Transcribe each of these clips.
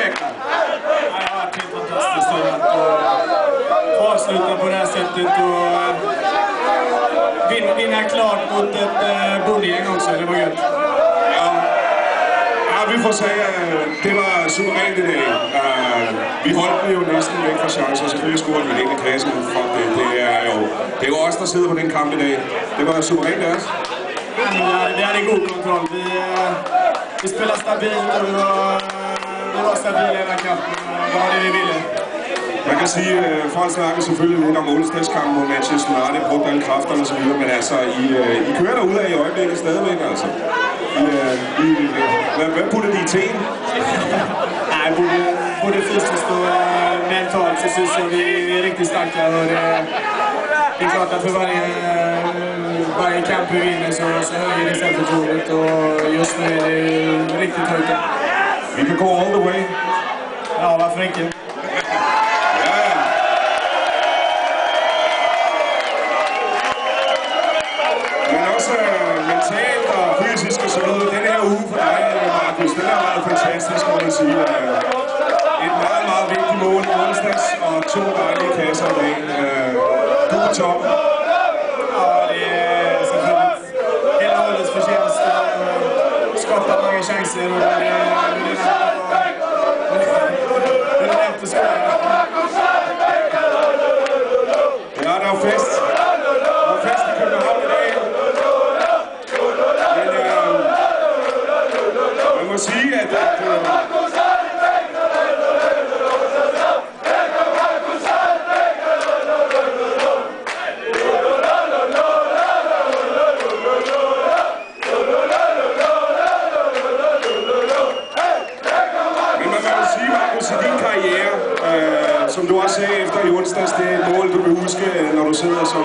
veckan? Det har varit helt fantastiskt att avsluta på det här sättet och vinna klart mot ett bondegäng också. Det var gött. Ja, vi får säga, det var suverænt i dag. Vi holdt dem jo næsten væk fra chancer, og selvfølgelig scorede de ikke i kassen. Det er jo os, der sidder på den kamp i dag. Det var suverænt af os. Vi hade god kontroll. Vi spelade stabilt och vi var stabila hela kampen. Det var det vi ville. Man kan sige, at folk snakker selvfølgelig lidt om onsdagskampen, hvor Manchester United brugte alle kræfterne og så videre, men altså, I kører derudad i øjeblikket stadigvæk, altså. Hvad putter de i teen? Nej, både fysiskt och mentalt så syns jag vi är riktigt starka. Och det är klart att för varje kamp vi vinner så höjer det självförtroendet och just nu är det riktigt högt. Vi kan gå all the way. Ja, varför inte? Mentalt og fysisk og så videre. Den her uge for dig, Markus, den har været fantastisk, må man sige. Et meget, meget vigtigt mål i onsdags og 2 dejlige kasser i dag. Du er på toppen. Ja, det är såklart hela hållets förtjänst. Skapat många chanser och det är lätt att skåra. Ja, der er fest. Der er fest i København i dag. Man må sige, at som du også sagde efter i onsdags, det er et mål, du vil huske, når du sidder som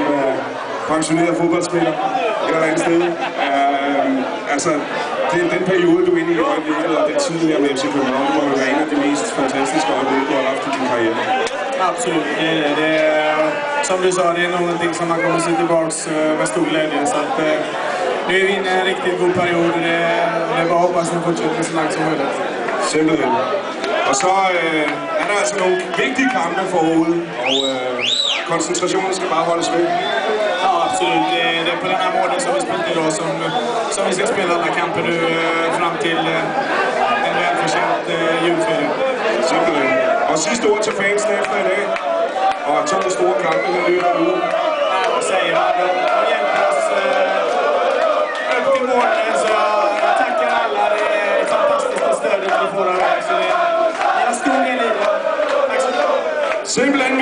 pensioneret fodboldspiller et eller andet sted. Altså, det er den periode, du er inde i øjeblikket, og den tid her med FC København, det må være en af de mest fantastiske øjeblikke, du har haft i din karriere. Absolut, det är som du sa, det är någonting som man kommer att se tillbaks med stor glädje. Så att nu är vi inne i en riktigt god period och det är bara att hoppas att den fortsätter så långt som möjligt. Simpelthen. Og så er der altså nogle vigtige kampe forude, og koncentrationen skal bare holdes ved. Ja, absolut. Det är på den här målen som vi spelar idag som vi ska spela alla kamper nu fram till en välförtjänt julferie. Simpelthen. Og sidste ord til fansen efter i dag, og 2 store kampe, der løber ude. Ja, vad säger man? De hjälper oss upp till målen, så jag tackar alla. Det är ett fantastiskt stöd vi får av er. Så det är en stor del i det. Tack så mycket. Simpelthen